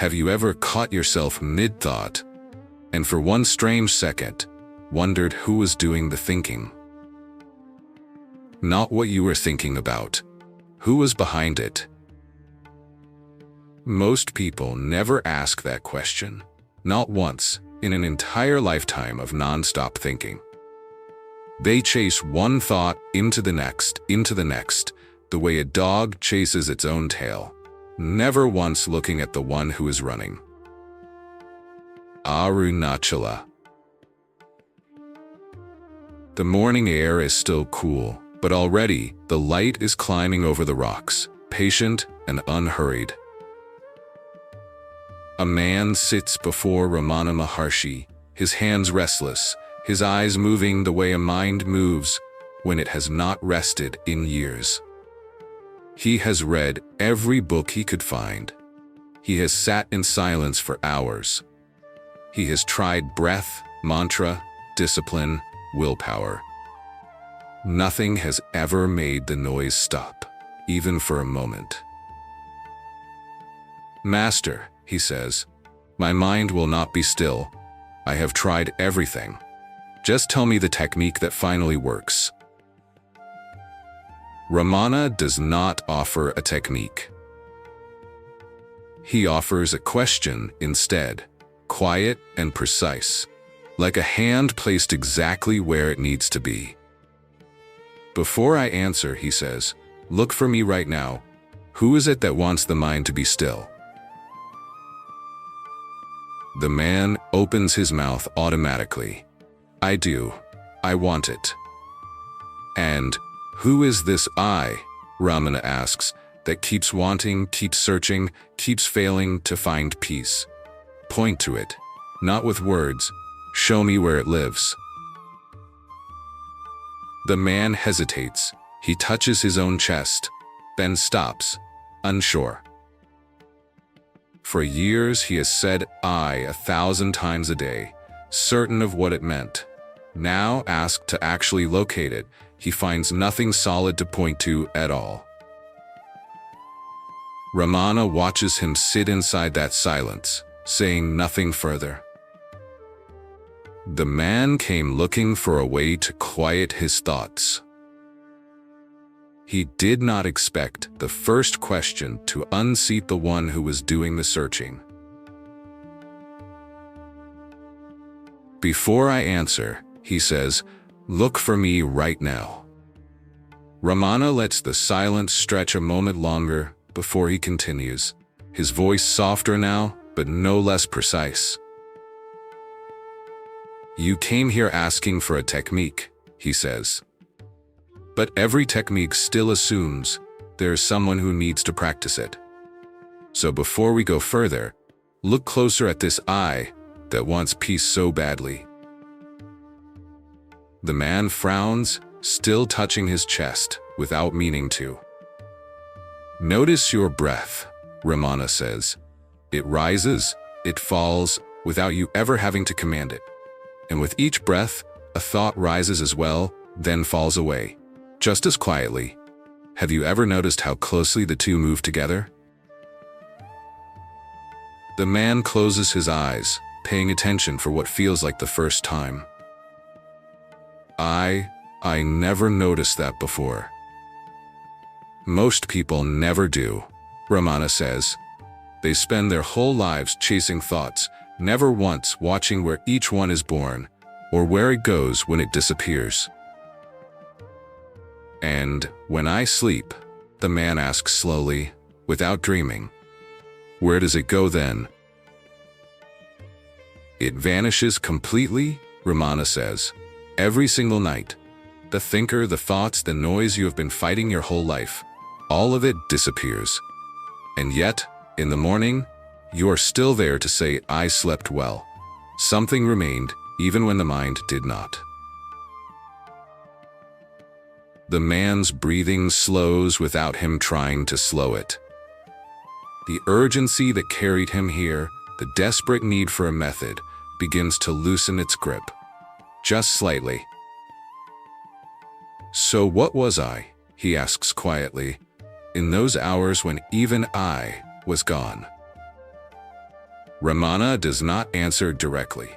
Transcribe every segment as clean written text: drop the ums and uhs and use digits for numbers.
Have you ever caught yourself mid-thought, and for one strange second, wondered who was doing the thinking? Not what you were thinking about. Who was behind it? Most people never ask that question. Not once in an entire lifetime of non-stop thinking. They chase one thought into the next, the way a dog chases its own tail, never once looking at the one who is running. Arunachala. The morning air is still cool, but already the light is climbing over the rocks, patient and unhurried. A man sits before Ramana Maharshi, his hands restless, his eyes moving the way a mind moves when it has not rested in years. He has read every book he could find. He has sat in silence for hours. He has tried breath, mantra, discipline, willpower. Nothing has ever made the noise stop, even for a moment. "Master," he says, "my mind will not be still. I have tried everything. Just tell me the technique that finally works." Ramana does not offer a technique. He offers a question instead, quiet and precise, like a hand placed exactly where it needs to be. "Before I answer," he says, "look for me right now. Who is it that wants the mind to be still?" The man opens his mouth automatically. "I do. I want it." "And who is this I," Ramana asks, "that keeps wanting, keeps searching, keeps failing to find peace? Point to it, not with words. Show me where it lives." The man hesitates. He touches his own chest, then stops, unsure. For years he has said "I" 1,000 times a day, certain of what it meant. Now, asked to actually locate it, he finds nothing solid to point to at all. Ramana watches him sit inside that silence, saying nothing further. The man came looking for a way to quiet his thoughts. He did not expect the first question to unseat the one who was doing the searching. "Before I answer," he says, "look for me right now." Ramana lets the silence stretch a moment longer before he continues, his voice softer now, but no less precise. "You came here asking for a technique," he says. "But every technique still assumes there is someone who needs to practice it. So before we go further, look closer at this I that wants peace so badly." The man frowns, still touching his chest without meaning to. "Notice your breath," Ramana says. "It rises, it falls, without you ever having to command it. And with each breath, a thought rises as well, then falls away, just as quietly. Have you ever noticed how closely the two move together?" The man closes his eyes, paying attention for what feels like the first time. I never noticed that before." "Most people never do," Ramana says. "They spend their whole lives chasing thoughts, never once watching where each one is born, or where it goes when it disappears." "And when I sleep," the man asks slowly, without dreaming, "where does it go then?" "It vanishes completely," Ramana says. "Every single night. The thinker, the thoughts, the noise you have been fighting your whole life, all of it disappears. And yet, in the morning, you are still there to say, 'I slept well.' Something remained, even when the mind did not." The man's breathing slows without him trying to slow it. The urgency that carried him here, the desperate need for a method, begins to loosen its grip. Just slightly. "So what was I?" he asks quietly, "in those hours when even I was gone?" Ramana does not answer directly.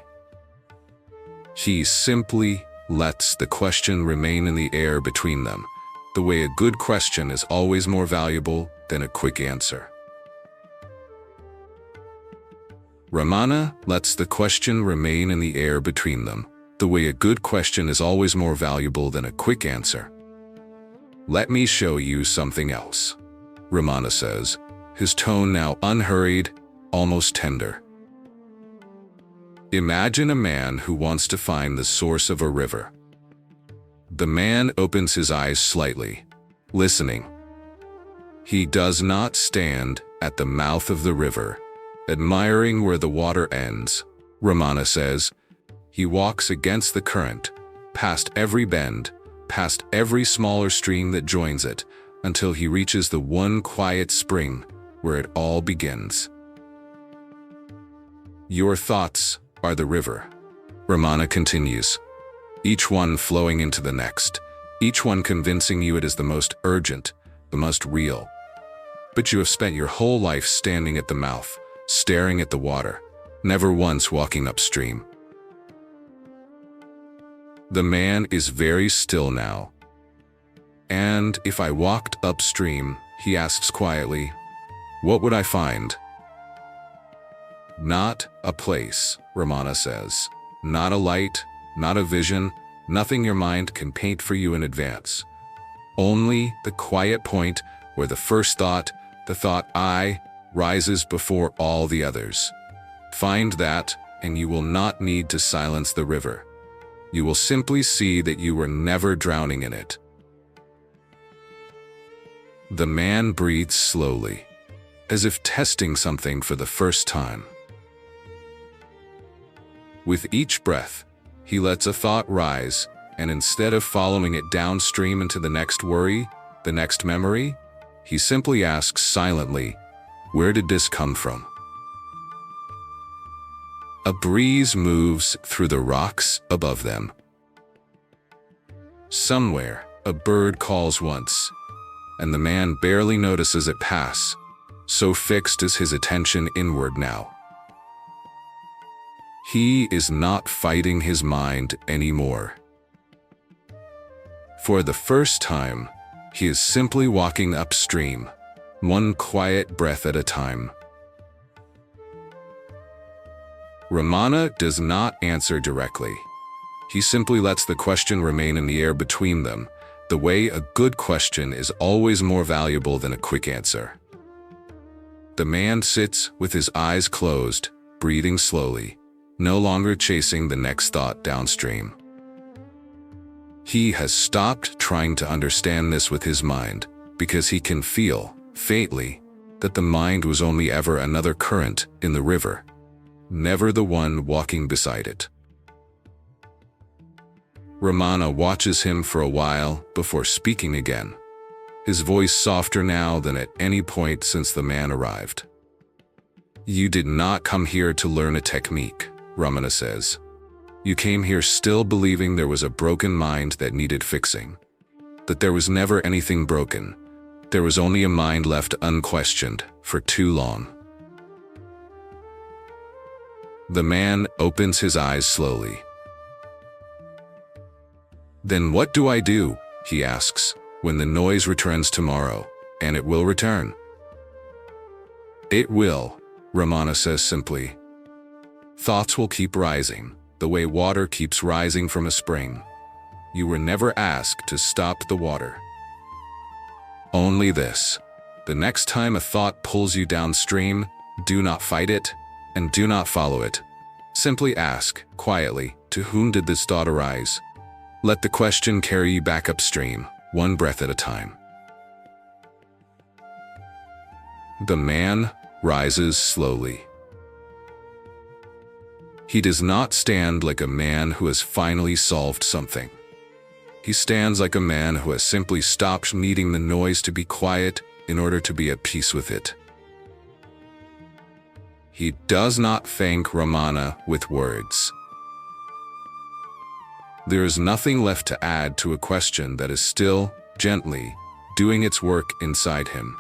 He simply lets the question remain in the air between them, the way a good question is always more valuable than a quick answer. Ramana lets the question remain in the air between them, the way a good question is always more valuable than a quick answer. "Let me show you something else," Ramana says, his tone now unhurried, almost tender. Imagine a man who wants to find the source of a river. The man opens his eyes slightly, listening. He does not stand at the mouth of the river, admiring where the water ends, Ramana says. He walks against the current, past every bend, past every smaller stream that joins it, until he reaches the one quiet spring where it all begins. Your thoughts are the river, Ramana continues, each one flowing into the next, each one convincing you it is the most urgent, the most real. But you have spent your whole life standing at the mouth, staring at the water, never once walking upstream. The man is very still now. "And if I walked upstream," he asks quietly, "what would I find?" "Not a place," Ramana says. "Not a light, not a vision, nothing your mind can paint for you in advance. Only the quiet point where the first thought, the thought I, rises before all the others. Find that, and you will not need to silence the river. You will simply see that you were never drowning in it." The man breathes slowly, as if testing something for the first time. With each breath, he lets a thought rise, and instead of following it downstream into the next worry, the next memory, he simply asks silently, "Where did this come from?" A breeze moves through the rocks above them. Somewhere, a bird calls once, and the man barely notices it pass, so fixed is his attention inward now. He is not fighting his mind anymore. For the first time, he is simply walking upstream, one quiet breath at a time. Ramana does not answer directly. He simply lets the question remain in the air between them, the way a good question is always more valuable than a quick answer. The man sits with his eyes closed, breathing slowly, no longer chasing the next thought downstream. He has stopped trying to understand this with his mind, because he can feel, faintly, that the mind was only ever another current in the river, never the one walking beside it. Ramana watches him for a while before speaking again, his voice softer now than at any point since the man arrived. "You did not come here to learn a technique," Ramana says. "You came here still believing there was a broken mind that needed fixing. That there was never anything broken. There was only a mind left unquestioned for too long." The man opens his eyes slowly. "Then what do I do?" he asks, "when the noise returns tomorrow, and it will return?" "It will," Ramana says simply. "Thoughts will keep rising, the way water keeps rising from a spring. You were never asked to stop the water. Only this: the next time a thought pulls you downstream, do not fight it, and do not follow it. Simply ask, quietly, to whom did this thought arise? Let the question carry you back upstream, one breath at a time." The man rises slowly. He does not stand like a man who has finally solved something. He stands like a man who has simply stopped needing the noise to be quiet in order to be at peace with it. He does not thank Ramana with words. There is nothing left to add to a question that is still, gently, doing its work inside him.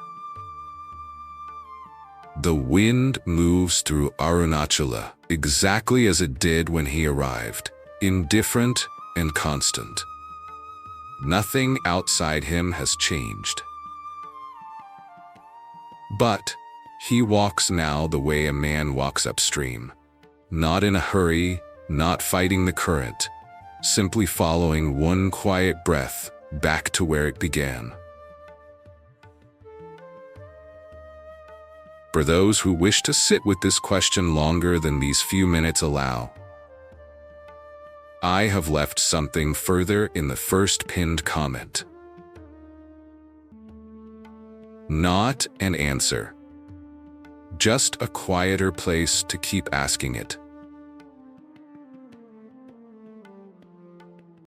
The wind moves through Arunachala exactly as it did when he arrived, indifferent and constant. Nothing outside him has changed. But he walks now the way a man walks upstream, not in a hurry, not fighting the current, simply following one quiet breath back to where it began. For those who wish to sit with this question longer than these few minutes allow, I have left something further in the first pinned comment. Not an answer, just a quieter place to keep asking it.